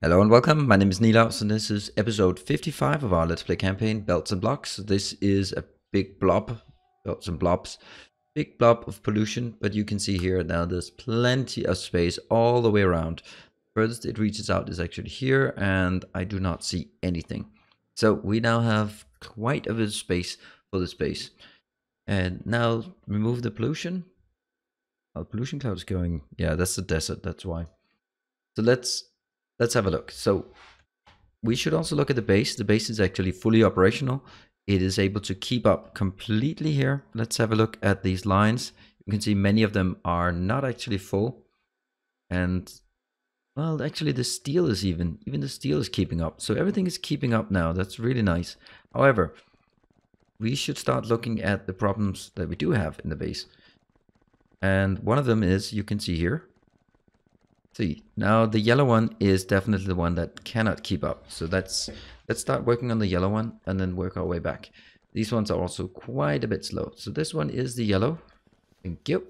Hello and welcome, my name is Nilaus and this is episode 55 of our Let's Play campaign, Belts and Blocks. This is a big blob, belts and blobs, big blob of pollution, but you can see here now there's plenty of space all the way around. Furthest it reaches out is actually here and I do not see anything. So we now have quite a bit of space for the space. And now remove the pollution. Oh, pollution cloud is going, yeah, that's the desert, that's why. So let's have a look. So we should also look at the base. The base is actually fully operational. It is able to keep up completely here. Let's have a look at these lines. You can see many of them are not actually full. And well, actually the steel is even the steel is keeping up. So everything is keeping up now. That's really nice. However, we should start looking at the problems that we do have in the base. And one of them is, you can see here, see, now the yellow one is definitely the one that cannot keep up. So let's start working on the yellow one and then work our way back. These ones are also quite a bit slow. So this one is the yellow. Thank you.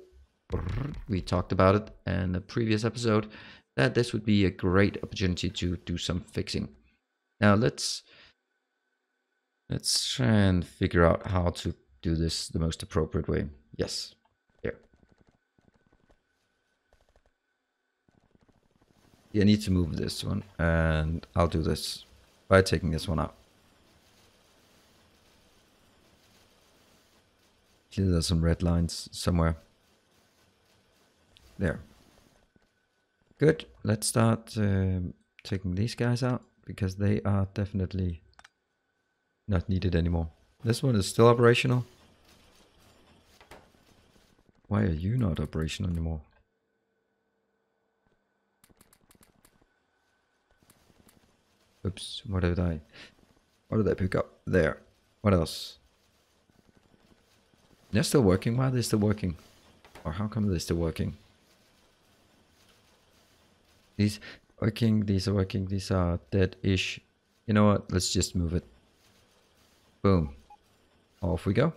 We talked about it in a previous episode that this would be a great opportunity to do some fixing. Now let's try and figure out how to do this the most appropriate way. Yes. I need to move this one, and I'll do this by taking this one out. Here there's some red lines somewhere. There. Good. Let's start taking these guys out, because they are definitely not needed anymore. This one is still operational. Why are you not operational anymore? Oops, what did I pick up? There. What else? They're still working. Why are they still working? Or how come they're still working? These working, these are working, these are dead-ish. You know what? Let's just move it. Boom. Off we go.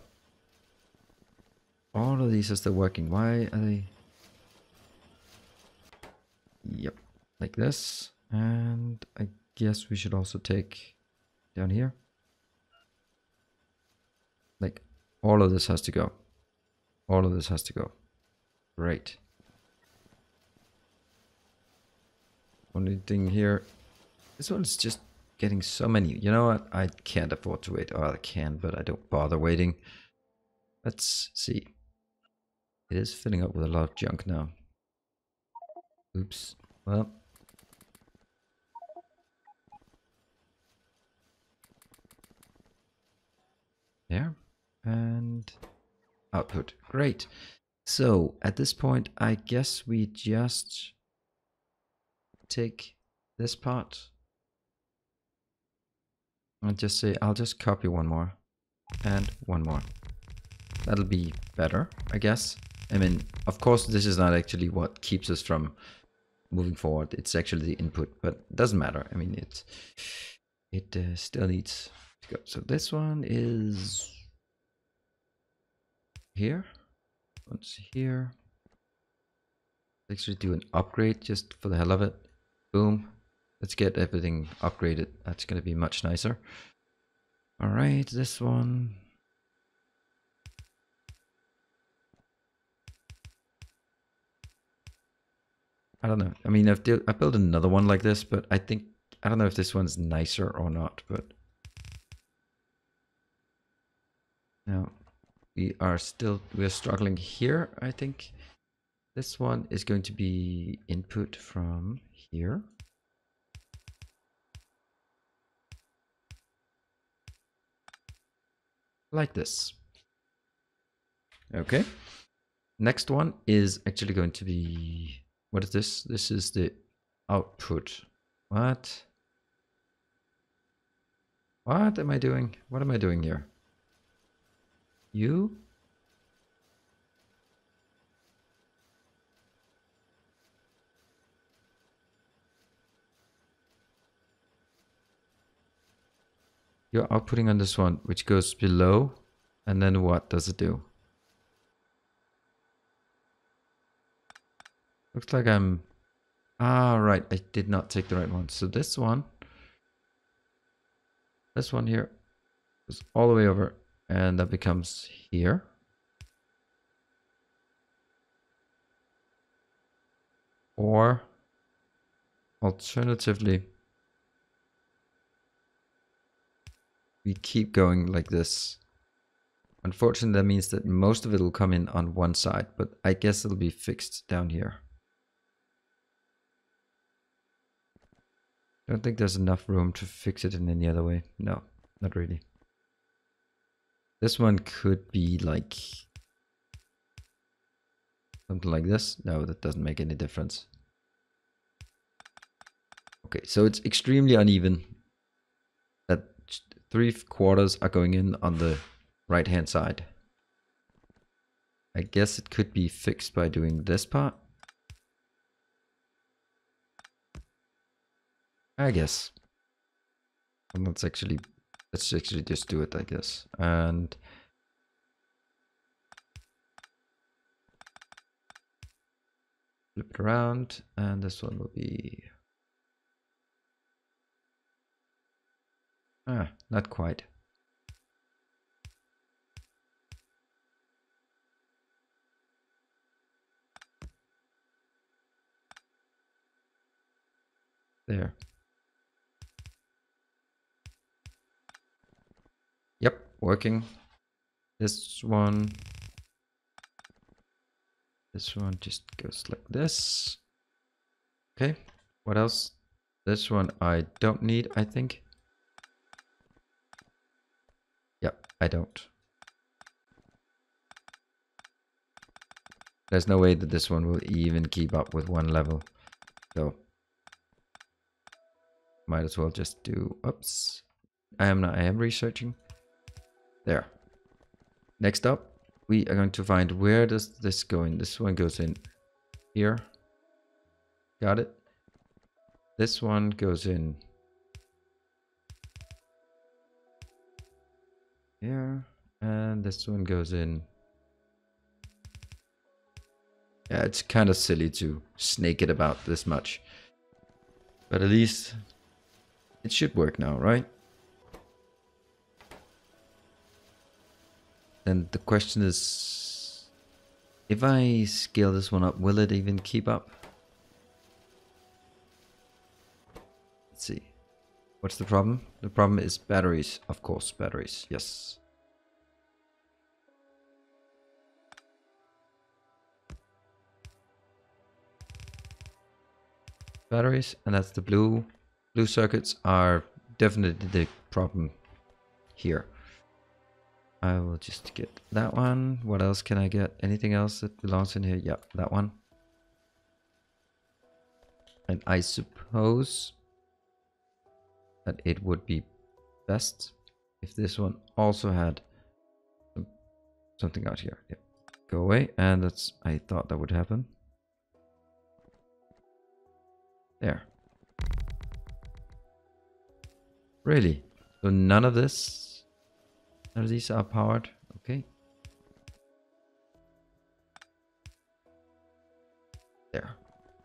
All of these are still working. Why are they? Yep. Like this. And I guess we should also take down here. Like, all of this has to go. All of this has to go. Great. Only thing here, this one's just getting so many. You know what? I can't afford to wait. Oh, I can, but I don't bother waiting. Let's see. It is filling up with a lot of junk now. Oops. Well. There. And output. Great. So at this point, I guess we just take this part and just say, I'll just copy one more and one more. That'll be better, I guess. I mean, of course, this is not actually what keeps us from moving forward. It's actually the input, but it doesn't matter. I mean, it still needs to go. So this one is here. One's here. Let's actually do an upgrade just for the hell of it. Boom. Let's get everything upgraded. That's going to be much nicer. All right, this one. I don't know. I mean, I built another one like this, but I don't know if this one's nicer or not, but now we're struggling here. I think this one is going to be input from here. Like this. Okay. Next one is actually going to be, what is this? This is the output. What am I doing? What am I doing here? You're outputting on this one, which goes below, and then what does it do? Looks like I'm Ah, right. I did not take the right one. So this one here goes all the way over, and that becomes here. Or alternatively, we keep going like this. Unfortunately, that means that most of it will come in on one side, but I guess it'll be fixed down here. I don't think there's enough room to fix it in any other way. No, not really. This one could be like something like this. No, that doesn't make any difference. Okay, so it's extremely uneven. That 3/4 are going in on the right hand side. I guess it could be fixed by doing this part. I guess. And let's actually just do it, I guess. And flip it around, and this one will be not quite. There. Yep, working. This one just goes like this. Okay, what else? This one I don't need, I think. Yep, I don't. There's no way that this one will even keep up with one level. So might as well just do, oops. I am researching. There. Next up, we are going to find where does this go in. This one goes in here. Got it. This one goes in here. And this one goes in. Yeah, it's kind of silly to snake it about this much. But at least it should work now, right? Then the question is, if I scale this one up, will it even keep up? Let's see. What's the problem? The problem is batteries. Of course, batteries. Yes. Batteries, and that's the blue. Blue circuits are definitely the problem here. I will just get that one. What else can I get? Anything else that belongs in here? Yeah, that one. And I suppose that it would be best if this one also had something out here. Yeah. Go away. And that's, I thought that would happen. There. Really? So none of these are powered. Okay. There.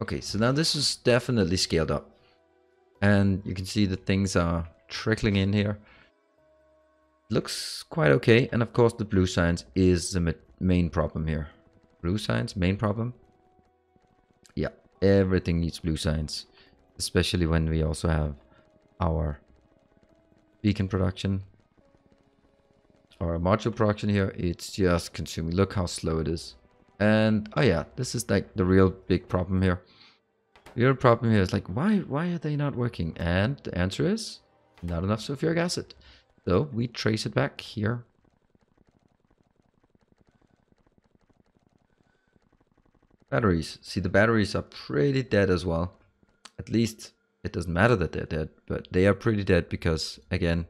Okay, so now this is definitely scaled up. And you can see that things are trickling in here. Looks quite okay. And of course the blue signs is the main problem here. Blue signs, main problem. Yeah, everything needs blue signs. Especially when we also have our beacon production. Our module production here, it's just consuming. Look how slow it is. And oh yeah, this is like the real big problem here. The real problem here is like, why are they not working? And the answer is not enough sulfuric acid. So we trace it back here. Batteries. See, the batteries are pretty dead as well. At least it doesn't matter that they're dead, but they are pretty dead because, again,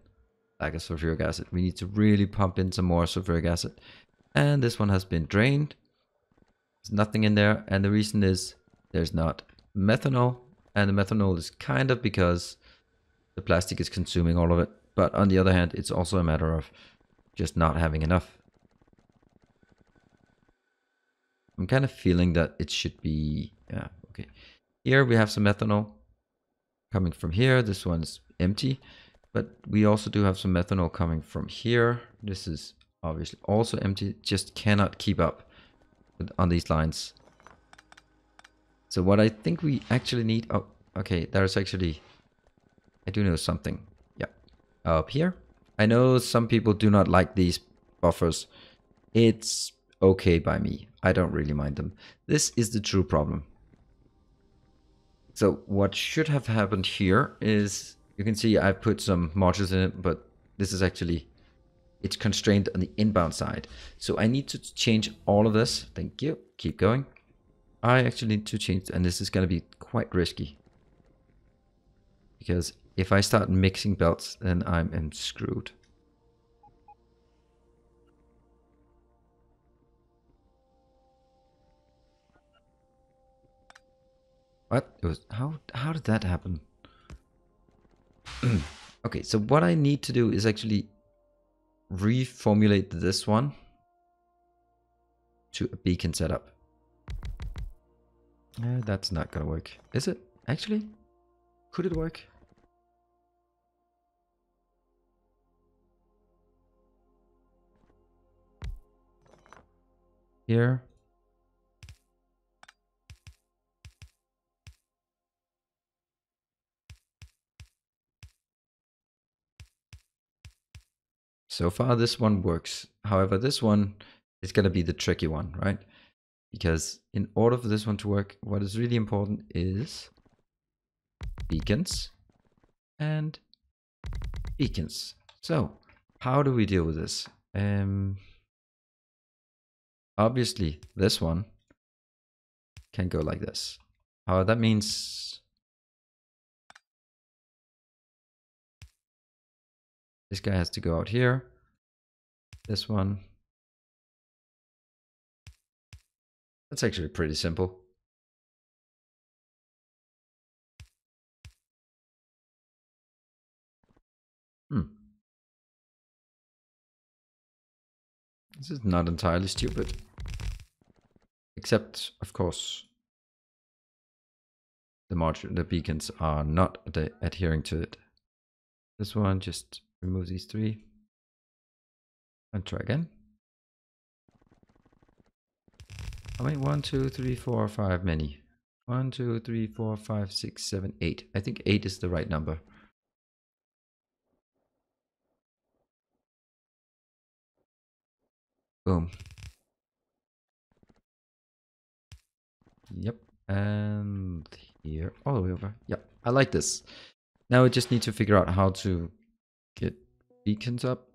lack of sulfuric acid. We need to really pump in some more sulfuric acid. And this one has been drained. There's nothing in there. And the reason is there's not methanol. And the methanol is kind of because the plastic is consuming all of it. But on the other hand, it's also a matter of just not having enough. I'm kind of feeling that it should be, yeah, okay. Here we have some methanol coming from here. This one's empty, but we also do have some methanol coming from here. This is obviously also empty, just cannot keep up on these lines. So what I think we actually need, oh, okay, there's actually, I do know something. Yeah, up here. I know some people do not like these buffers. It's okay by me. I don't really mind them. This is the true problem. So what should have happened here is, you can see I put some modules in it, but this is actually, it's constrained on the inbound side. So I need to change all of this. Thank you. Keep going. I actually need to change, and this is going to be quite risky. Because if I start mixing belts, then I'm screwed. What? It was, how did that happen? Okay, so what I need to do is actually reformulate this one to a beacon setup. That's not gonna work. Is it? Actually? Could it work? Here. So far this one works. However, this one is gonna be the tricky one, right? Because in order for this one to work, what is really important is beacons and beacons. So how do we deal with this? Obviously this one can go like this. That means this guy has to go out here. This one. That's actually pretty simple. This is not entirely stupid. Except, of course, the beacons are not adhering to it. This one, just remove these three. And try again. How many? 1, 2, 3, 4, 5, many. 1, 2, 3, 4, 5, 6, 7, 8. I think 8 is the right number. Boom. Yep. And here, all the way over. Yep. I like this. Now we just need to figure out how to get beacons up.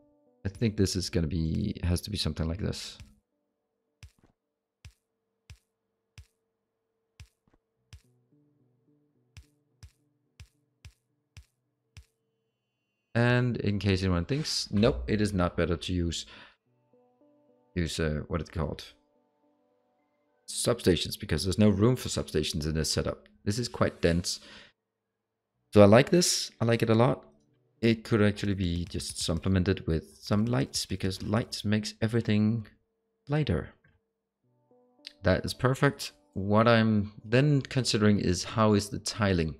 I think this is going to be, has to be something like this. And in case anyone thinks, nope, it is not better to use what it's called, substations, because there's no room for substations in this setup. This is quite dense. So I like this. I like it a lot. It could actually be just supplemented with some lights, because lights makes everything lighter. That is perfect. What I'm then considering is how is the tiling,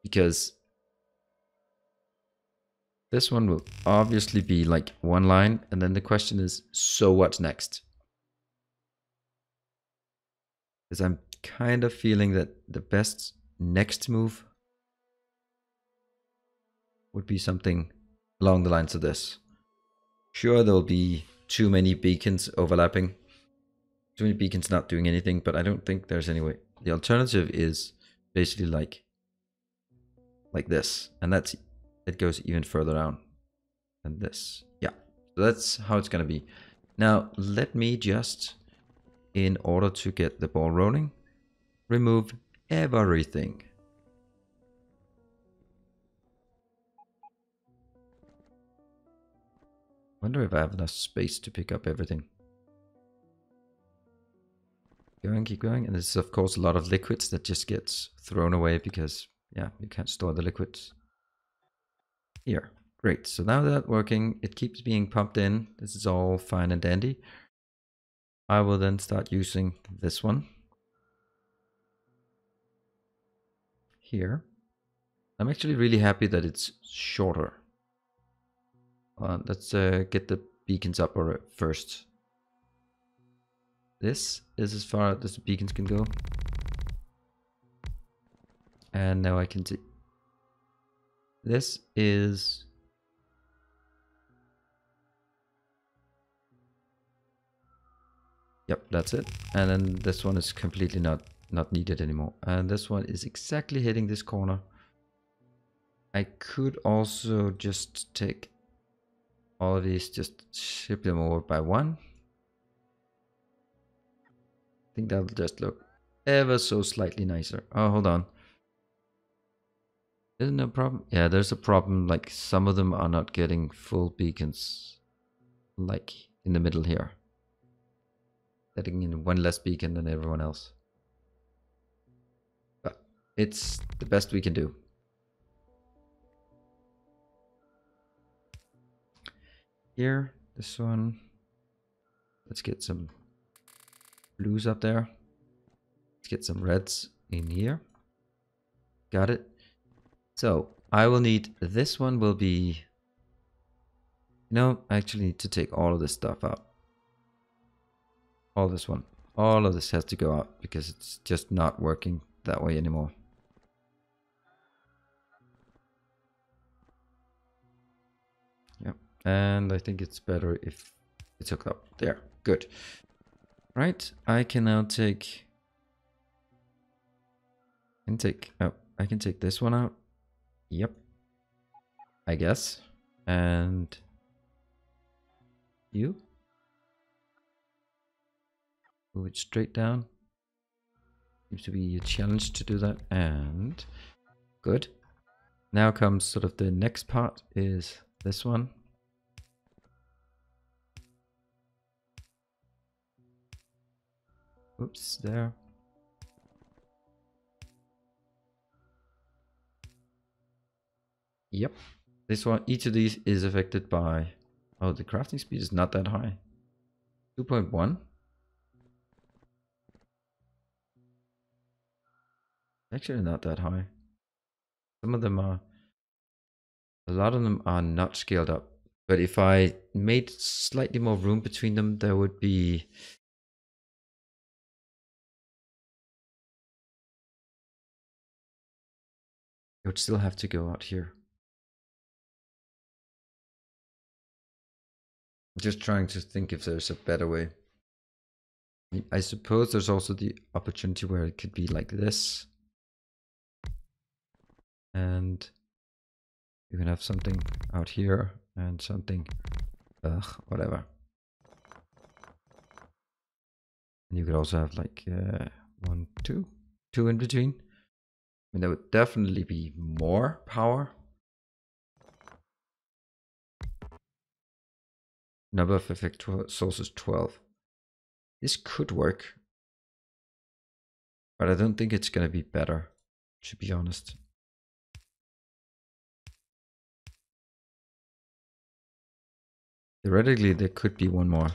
because this one will obviously be like one line, and then the question is, so what's next? Because I'm kind of feeling that the best next move would be something along the lines of this. Sure, there'll be too many beacons overlapping, too many beacons not doing anything, but I don't think there's any way. The alternative is basically like this, and it goes even further down than this. Yeah, so that's how it's gonna be. Now let me just, in order to get the ball rolling, remove everything. Wonder if I have enough space to pick up everything. Keep going, and this is of course a lot of liquids that just gets thrown away because, yeah, you can't store the liquids. Here, great. So now that's working, it keeps being pumped in. This is all fine and dandy. I will then start using this one. here. I'm actually really happy that it's shorter. Let's get the beacons up first. This is as far as the beacons can go. And now I can see. This is... Yep, that's it. And then this one is completely not needed anymore. And this one is exactly hitting this corner. I could also just take all of these, just ship them over by one. I think that'll just look ever so slightly nicer. Oh, hold on. Isn't there a problem? Yeah, there's a problem. Like some of them are not getting full beacons. Like in the middle here. Letting in one less beacon than everyone else. But it's the best we can do. Here, this one. Let's get some blues up there. Let's get some reds in here. Got it. So I will need, this one will be, no, I actually need to take all of this stuff out. All this one. All of this has to go out because it's just not working that way anymore. Yep. And I think it's better if it's hooked up. There. Good. Right. I can now take... I can take this one out. Yep. I guess. And... you? Move it straight down. Seems to be a challenge to do that. And... good. Now comes sort of the next part is this one. Oops, there. Yep. This one, each of these is affected by... oh, the crafting speed is not that high. 2.1. Actually not that high. Some of them are... a lot of them are not scaled up. But if I made slightly more room between them, there would be... it would still have to go out here. I'm just trying to think if there's a better way. I suppose there's also the opportunity where it could be like this. And you can have something out here and something, whatever. And you could also have like 1, 2 in between. I mean, there would definitely be more power. Number of effect sources 12. This could work, but I don't think it's going to be better, to be honest. Theoretically, there could be one more.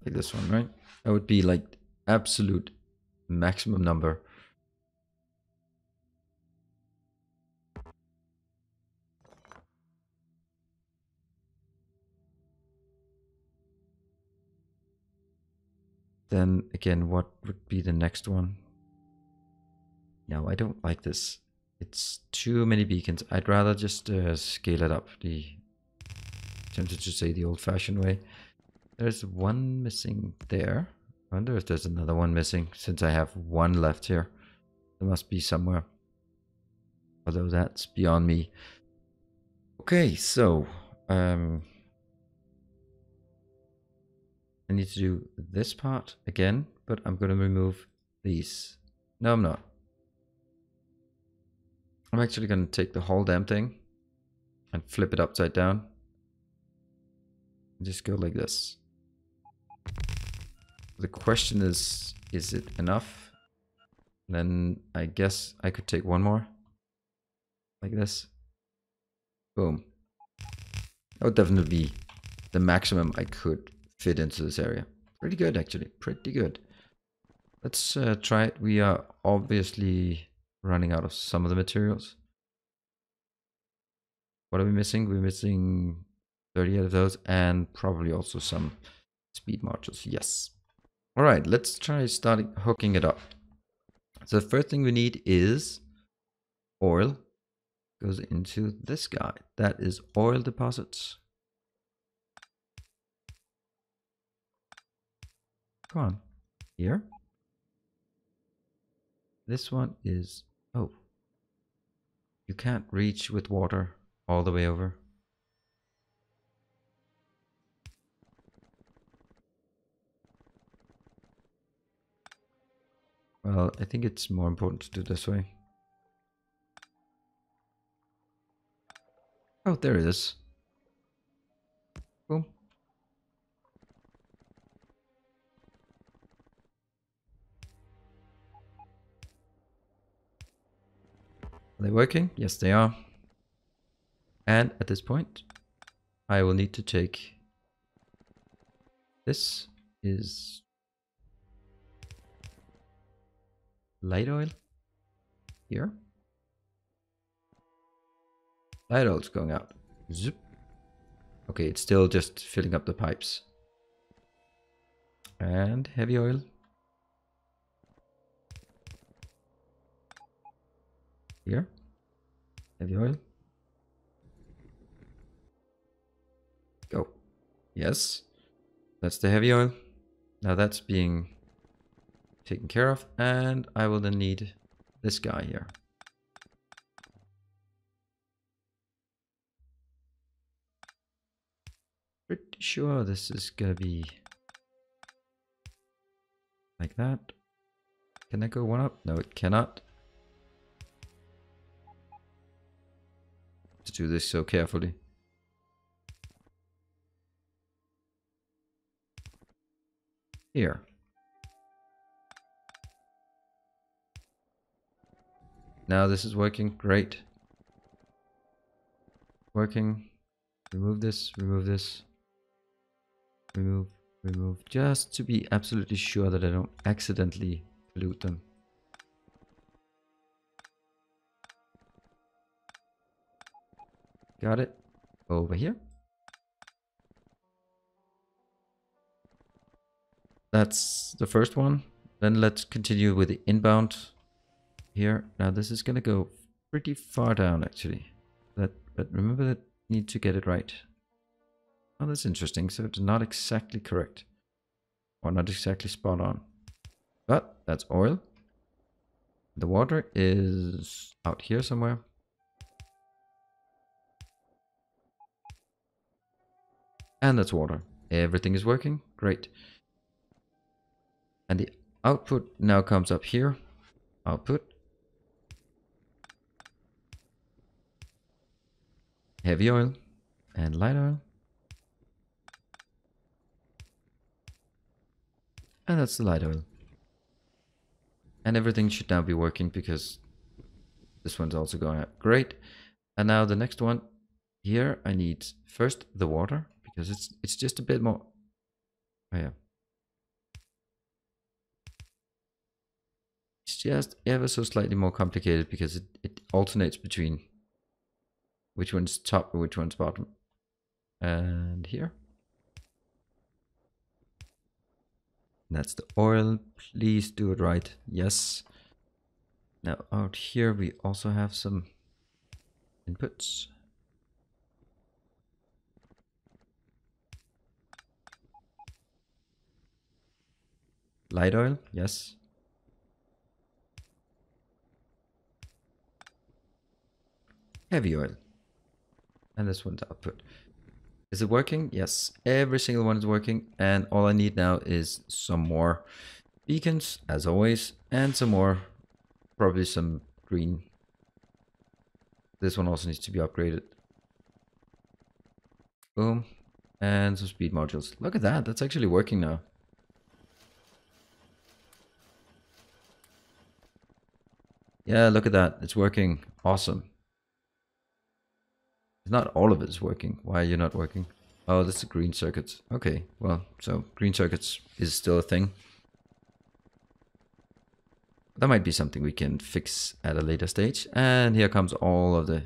Like this one, right? That would be like absolute maximum number. Then again, what would be the next one? No, I don't like this. It's too many beacons. I'd rather just scale it up. Tempted to say the old-fashioned way. There's one missing there. I wonder if there's another one missing, since I have one left here. There must be somewhere. Although that's beyond me. Okay, so I need to do this part again, but I'm going to remove these. No, I'm not. I'm actually going to take the whole damn thing and flip it upside down. And just go like this. The question is it enough? Then I guess I could take one more. Like this. Boom. That would definitely be the maximum I could fit into this area. Pretty good, actually. Pretty good. Let's try it. We are obviously running out of some of the materials. What are we missing? We're missing 30 of those and probably also some speed modules. Yes. All right, let's try starting hooking it up. So the first thing we need is oil. Goes into this guy. That is oil deposits. Come on. Here. This one is... Oh. You can't reach with water all the way over. Well, I think it's more important to do this way. Oh, there it is. Boom. Are they working? Yes, they are. And at this point, I will need to take... This is... light oil. Here. Light oil's going out. Zip. Okay, it's still just filling up the pipes. And heavy oil. Here. Heavy oil. Go. Yes. That's the heavy oil. Now that's being taken care of. And I will then need this guy here. Pretty sure this is gonna be like that. Can I go one up? No, it cannot. To do this so carefully. Here. Now this is working great. Working. Remove this, remove this. Remove, remove. Just to be absolutely sure that I don't accidentally pollute them. Got it. Over here. That's the first one. Then let's continue with the inbound here. Now this is gonna go pretty far down actually. But remember that you need to get it right. Oh, that's interesting. So it's not exactly correct. Or not exactly spot on. But that's oil. The water is out here somewhere. And that's water. Everything is working. Great. And the output now comes up here. Output. Heavy oil and light oil. And that's the light oil. And everything should now be working because this one's also going out. Great. And now the next one here, I need first the water because it's just a bit more. Oh yeah. It's just ever so slightly more complicated because it alternates between which one's top and which one's bottom. And here. And that's the oil. Please do it right. Yes. Now out here we also have some inputs. Light oil, yes. Heavy oil. And this one's output. Is it working? Yes. Every single one is working. And all I need now is some more beacons, as always. And some more, probably some green. This one also needs to be upgraded. Boom. And some speed modules. Look at that. That's actually working now. Yeah, look at that. It's working. Awesome. Not all of it is working. Why are you not working? Oh, that's the green circuits. Okay, well, so green circuits is still a thing. That might be something we can fix at a later stage. And here comes all the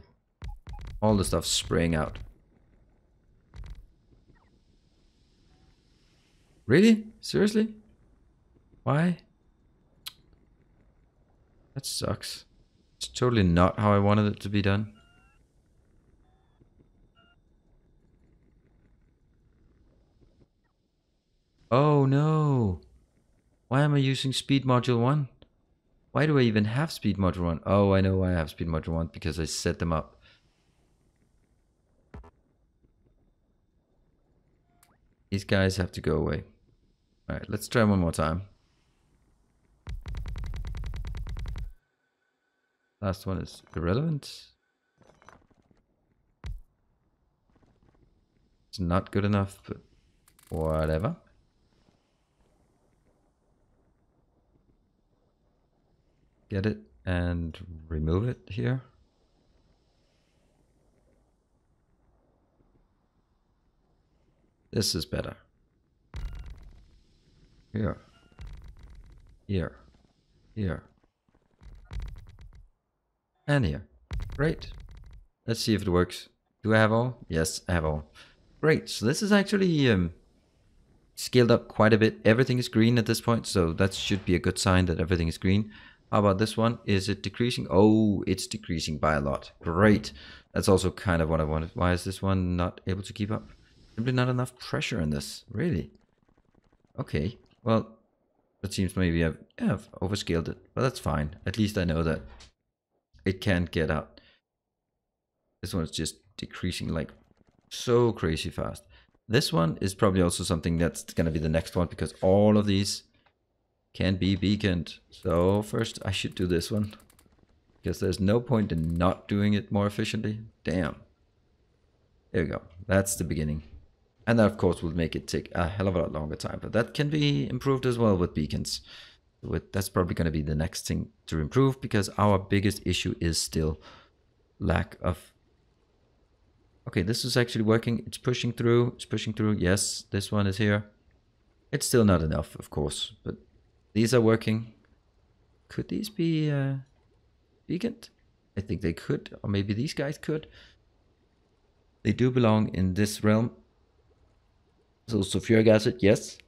stuff spraying out. Really? Seriously? Why? That sucks. It's totally not how I wanted it to be done. Oh no. Why am I using speed module 1? Why do I even have speed module 1? Oh, I know why I have speed module 1, because I set them up. These guys have to go away. Alright, let's try one more time. Last one is irrelevant. It's not good enough, but whatever. Get it and remove it here. This is better. Here. Here. Here. And here. Great. Let's see if it works. Do I have all? Yes, I have all. Great. So this is actually scaled up quite a bit. Everything is green at this point, so that should be a good sign that everything is green. How about this one? Is it decreasing? Oh, it's decreasing by a lot. Great. That's also kind of what I wanted. Why is this one not able to keep up? Simply not enough pressure in this. Really? Okay. Well, it seems maybe I've overscaled it, but that's fine. At least I know that it can't get out. This one is just decreasing like so crazy fast. This one is probably also something that's going to be the next one, because all of these can be beaconed. So first I should do this one, because there's no point in not doing it more efficiently. Damn. There we go. That's the beginning. And that of course will make it take a hell of a lot longer time, but that can be improved as well with beacons. That's probably going to be the next thing to improve, because our biggest issue is still lack of... Okay, this is actually working. It's pushing through. It's pushing through. Yes, this one is here. It's still not enough, of course, but these are working. Could these be beaconed? I think they could, or maybe these guys could. They do belong in this realm. So sulfuric acid, yes.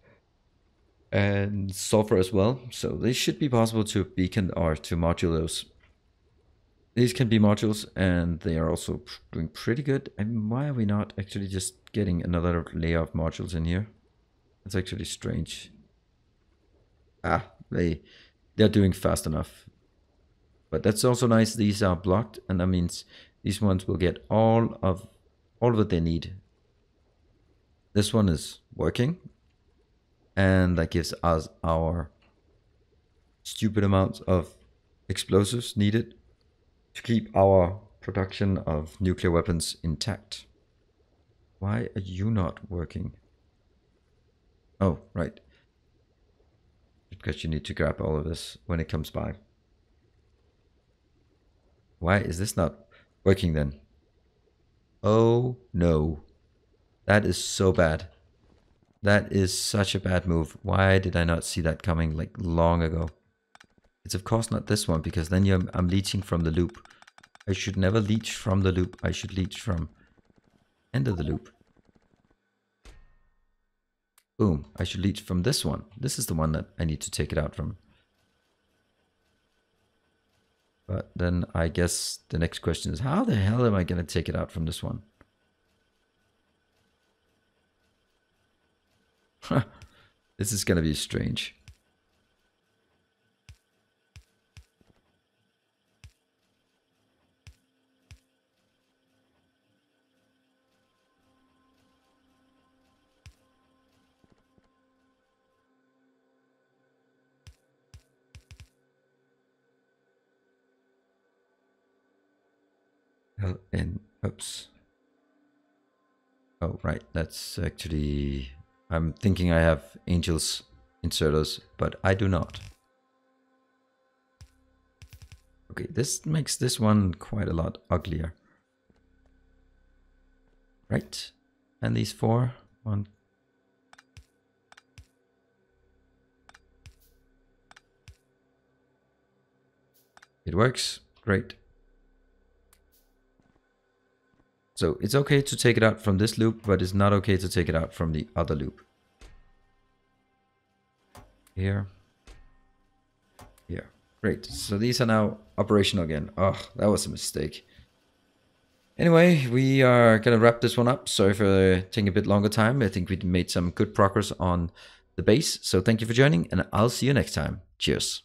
And sulfur as well. So they should be possible to beacon or to module those. These can be modules, and they are also doing pretty good. And why are we not actually just getting another layer of modules in here? It's actually strange. They're doing fast enough. But that's also nice. These are blocked, and that means these ones will get all of what they need. This one is working, and that gives us our stupid amounts of explosives needed to keep our production of nuclear weapons intact. Why are you not working? Oh, right. Because you need to grab all of this when it comes by. Why is this not working then? Oh no. That is so bad. That is such a bad move. Why did I not see that coming like long ago? It's of course not this one, because then I'm leeching from the loop. I should never leech from the loop. I should leech from end of the loop. Boom. I should leech from this one. This is the one that I need to take it out from. But then I guess the next question is, how the hell am I going to take it out from this one? This is going to be strange. And oops. Oh, right. That's actually... I'm thinking I have Angel's inserters, but I do not. Okay, this makes this one quite a lot uglier. Right. And these four. One. It works. Great. So it's okay to take it out from this loop, but it's not okay to take it out from the other loop. Here. Here. Great. So these are now operational again. Oh, that was a mistake. Anyway, we are going to wrap this one up. Sorry for taking a bit longer time. I think we made some good progress on the base. So thank you for joining, and I'll see you next time. Cheers.